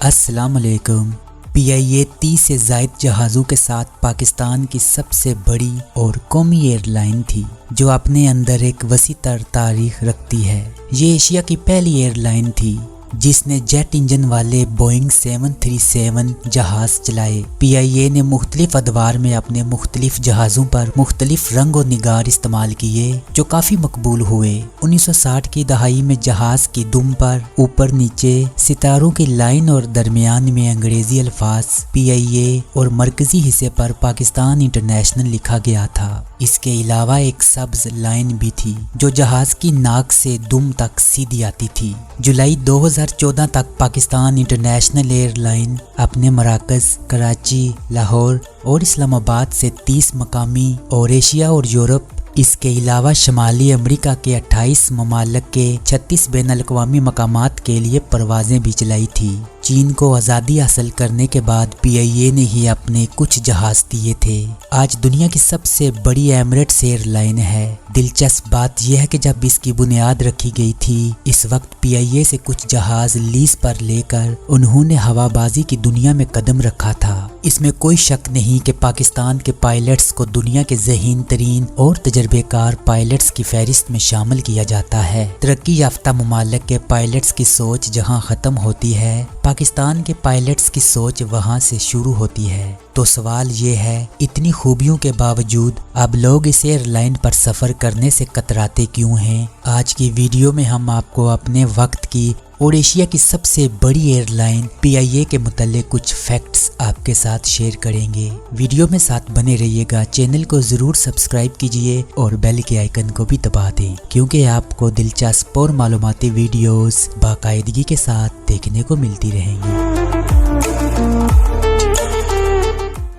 अस्सलाम वालेकुम। PIA 30 से ज़ायद जहाज़ों के साथ पाकिस्तान की सबसे बड़ी और कौमी एयरलाइन थी, जो अपने अंदर एक वसी तर तारीख रखती है। ये एशिया की पहली एयरलाइन थी जिसने जेट इंजन वाले बोइंग 737 जहाज चलाए। PIA ने मुख्तलिफ अदवार में अपने मुख्तलिफ जहाज़ों पर मुख्तलिफ रंग और निगार इस्तेमाल किए, जो काफ़ी मकबूल हुए। 1960 की दहाई में जहाज़ की दुम पर ऊपर नीचे सितारों की लाइन और दरमियान में अंग्रेजी अल्फाज PIA और मरकजी हिस्से पर पाकिस्तान इंटरनेशनल लिखा गया था। इसके अलावा एक सब्ज लाइन भी थी जो जहाज़ की नाक से दुम तक सीधी आती थी। जुलाई 2014 तक पाकिस्तान इंटरनेशनल एयरलाइन अपने मराकज़ कराची, लाहौर और इस्लामाबाद से 30 मकामी और एशिया और यूरोप, इसके अलावा शमाली अमेरिका के 28 ममालिक के 36 बैनुल-अक़वामी मकामात के लिए परवाज़ें भी चलाई थी। चीन को आज़ादी हासिल करने के बाद PIA ने ही अपने कुछ जहाज़ दिए थे। आज दुनिया की सबसे बड़ी एमिरेट्स एयरलाइन है। दिलचस्प बात यह है कि जब इसकी बुनियाद रखी गई थी, इस वक्त PIA से कुछ जहाज़ लीज पर लेकर उन्होंने हवाबाजी की दुनिया में कदम रखा था। इसमें कोई शक नहीं कि पाकिस्तान के पायलट्स को दुनिया के ज़हीन तरीन और तजर्बेकार पायलट्स की फहरिस्त में शामिल किया जाता है। तरक्की याफ्ता ममालिक के पायलट्स की सोच जहां ख़त्म होती है, पाकिस्तान के पायलट्स की सोच वहां से शुरू होती है। तो सवाल ये है, इतनी खूबियों के बावजूद अब लोग इस एयरलाइन पर सफ़र करने से कतराते क्यों हैं? आज की वीडियो में हम आपको अपने वक्त की और एशिया की सबसे बड़ी एयरलाइन PIA के मुतालिक कुछ फैक्ट्स आपके साथ शेयर करेंगे। वीडियो में साथ बने रहिएगा। चैनल को ज़रूर सब्सक्राइब कीजिए और बेल के आइकन को भी दबा दें, क्योंकि आपको दिलचस्प और मालूमाती वीडियोस बाकायदगी के साथ देखने को मिलती रहेंगी।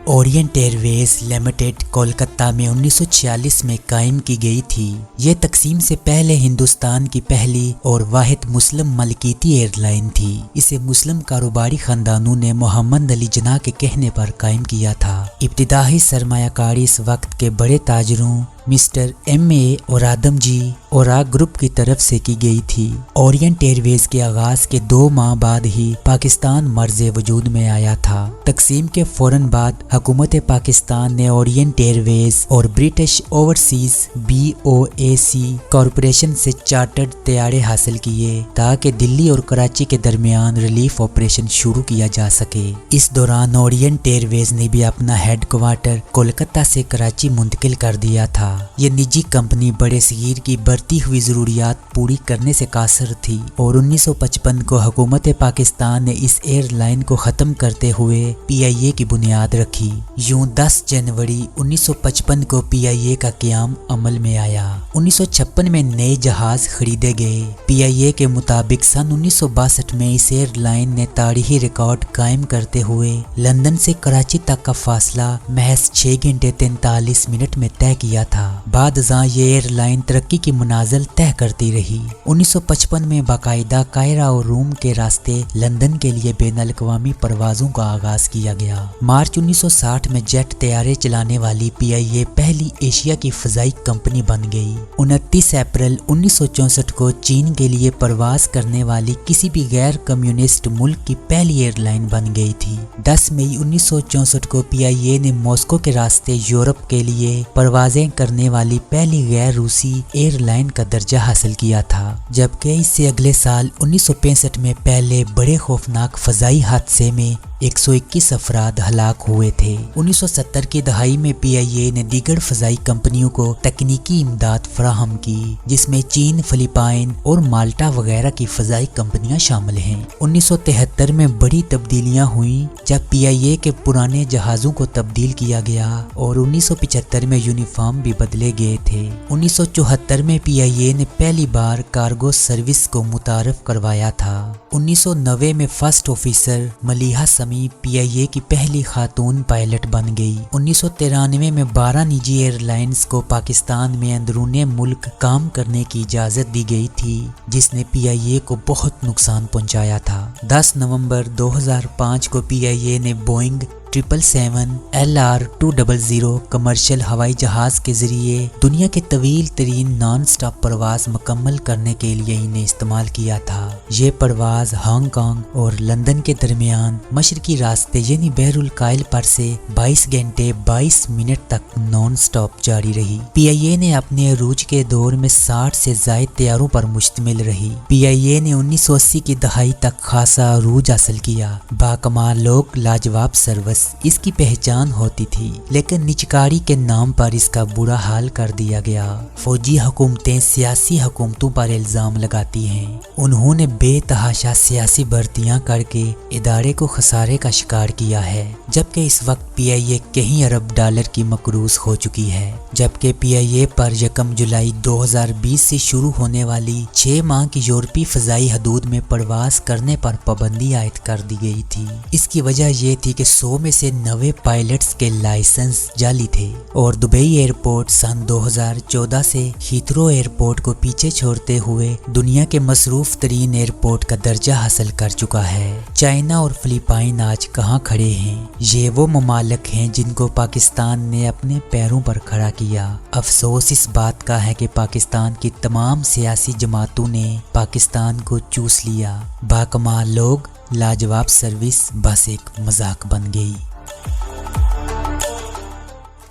ओरिएंट एयरवेज लिमिटेड कोलकाता में 1946 में कायम की गई थी। ये तकसीम से पहले हिंदुस्तान की पहली और वाहिद मुस्लिम मलकीती एयरलाइन थी। इसे मुस्लिम कारोबारी खानदानों ने मोहम्मद अली जिन्ना के कहने पर कायम किया था। इब्तिदाई सरमायाकारी इस वक्त के बड़े ताजरों मिस्टर MA और आदम जी और ग्रुप की तरफ से की गई थी। ओरिएंट एयरवेज के आगाज के 2 माह बाद ही पाकिस्तान मर्ज़ वजूद में आया था। तकसीम के फौरन बाद हुकूमत पाकिस्तान ने ओरिएंट एयरवेज और ब्रिटिश ओवरसीज BOAC कॉरपोरेशन से चार्टर्ड तैयारे हासिल किए ताकि दिल्ली और कराची के दरमियान रिलीफ ऑपरेशन शुरू किया जा सके। इस दौरान ओरिएंट एयरवेज ने भी अपना हेडक्वार्टर कोलकाता से कराची मुंतकिल कर दिया था। ये निजी कंपनी बड़े सगीर की बढ़ती हुई जरूरियात पूरी करने से कासर थी और 1955 को हुकूमत पाकिस्तान ने इस एयरलाइन को ख़त्म करते हुए PIA की बुनियाद रखी। यूं 10 जनवरी 1955 को PIA का क़याम अमल में आया। 1956 में नए जहाज खरीदे गए। PIA के मुताबिक सन 1962 में इस एयरलाइन ने तारीखी रिकॉर्ड कायम करते हुए लंदन से कराची तक का फासला महज 6 घंटे 43 मिनट में तय किया था। बाद ये एयरलाइन तरक्की की मनाजिल तय करती रही। 1955 में बाकायदा कायरा और रोम के रास्ते लंदन के लिए बैनुल-अक़वामी परवाज़ों का आगाज किया गया। मार्च 1960 में जेट तैयारे चलाने वाली PIA पहली एशिया की फ़ज़ाई कंपनी बन गई। 29 अप्रैल 1964 को चीन के लिए परवाज करने वाली किसी भी गैर कम्युनिस्ट मुल्क की पहली एयरलाइन बन गई थी। 10 मई 1964 को PIA ने मॉस्को के रास्ते यूरोप के लिए परवाजें करने वाली पहली गैर रूसी एयरलाइन का दर्जा हासिल किया था, जबकि इससे अगले साल 1965 में पहले बड़े खौफनाक फ़ज़ाई हादसे में 121 अफराद हलाक हुए थे। 1970 की दहाई में PIA ने दीगर फ़ज़ाई कंपनियों को तकनीकी इमदाद फराहम की, जिसमें चीन, फिलिपाइन और माल्टा वगैरह की फ़ज़ाई कंपनियां शामिल हैं। 1973 में बड़ी तब्दीलियां हुई जब PIA के पुराने जहाज़ों को तब्दील किया गया और 1975 में यूनिफॉर्म भी बदले गए थे। 1974 में PIA ने पहली बार कार्गो सर्विस को मुतारफ करवाया था। 1990 में फर्स्ट ऑफिसर मलिहा समी PIA की पहली खातून पायलट बन गई। 1993 में 12 निजी एयरलाइंस को पाकिस्तान में अंदरूने मुल्क काम करने की इजाज़त दी गई थी, जिसने PIA को बहुत नुकसान पहुंचाया था। 10 नवंबर 2005 को PIA ने बोइंग 777 LR200 कमर्शियल हवाई जहाज के जरिए दुनिया के तवील तरीन नॉन स्टॉप परवाज मुकम्मल करने के लिए इन्हें इस्तेमाल किया था। ये परवाज हांगकांग और लंदन के दरमियान मशरकी रास्ते यानी बहरुल कायल पर से 22 घंटे 22 मिनट तक नॉन स्टॉप जारी रही। PIA ने अपने अरूज के दौर में 60 से ज़ायद तैयारों पर मुश्तमिल रही। PIA ने 1980 की दहाई तक खासा अरूज हासिल किया। बाकमाल लोग, लाजवाब सर्विस इसकी पहचान होती थी, लेकिन निचकारी के नाम पर इसका बुरा हाल कर दिया गया। फौजी हुकूमतें सियासी हुकूमतों पर इल्जाम लगाती हैं। उन्होंने बेतहाशा सियासी भर्तियां करके इदारे को खसारे का शिकार किया है, जबकि इस वक्त PIA कई अरब डॉलर की मकरूज हो चुकी है। जबकि PIA पर 1 जुलाई 2020 से शुरू होने वाली 6 माह की यूरोपीय फजाई हदूद में परवाज करने पर पाबंदी आयद कर दी गई थी। इसकी वजह यह थी कि 100 में से 90 पायलट्स के लाइसेंस जाली थे और दुबई एयरपोर्ट सन 2014 से हीथ्रो एयरपोर्ट को पीछे छोड़ते हुए दुनिया के मसरूफ तरीन एयरपोर्ट का दर्जा हासिल कर चुका है। चाइना और फिलिपाइन आज कहाँ खड़े हैं? ये वो ममालिक हैं जिनको पाकिस्तान ने अपने पैरों पर खड़ा किया। अफसोस इस बात का है कि पाकिस्तान की तमाम सियासी जमातों ने पाकिस्तान को चूस लिया। बाकमाल लोग, लाजवाब सर्विस बस एक मजाक बन गई।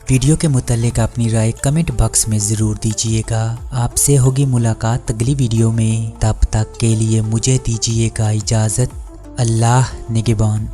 वीडियो के मुतालिक अपनी राय कमेंट बॉक्स में ज़रूर दीजिएगा। आपसे होगी मुलाकात अगली वीडियो में। तब तक के लिए मुझे दीजिएगा इजाज़त। अल्लाह निगहबान।